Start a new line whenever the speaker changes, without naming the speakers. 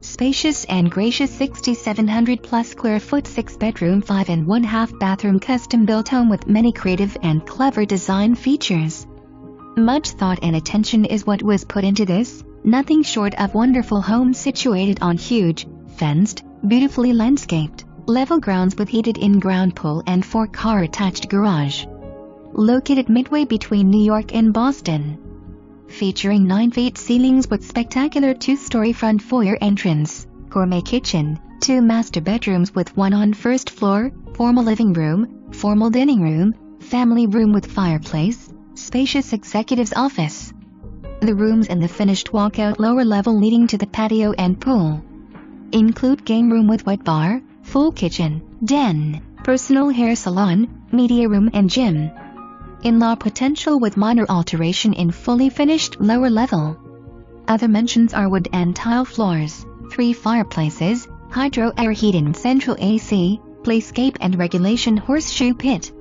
Spacious and gracious 6,700 plus square foot 6-bedroom 5.5 bathroom custom-built home with many creative and clever design features. Much thought and attention is what was put into this, nothing short of wonderful home situated on huge, fenced, beautifully landscaped, level grounds with heated in-ground pool and 4-car attached garage. Located midway between New York and Boston. Featuring 9-feet ceilings with spectacular 2-story front foyer entrance, gourmet kitchen, 2 master bedrooms with 1 on first floor, formal living room, formal dining room, family room with fireplace, spacious executive's office. The rooms in the finished walkout lower level leading to the patio and pool include game room with wet bar, full kitchen, den, personal hair salon, media room and gym. In-law potential with minor alteration in fully finished lower level. Other mentions are wood and tile floors, 3 fireplaces, hydro air heating central AC, playscape and regulation horseshoe pit.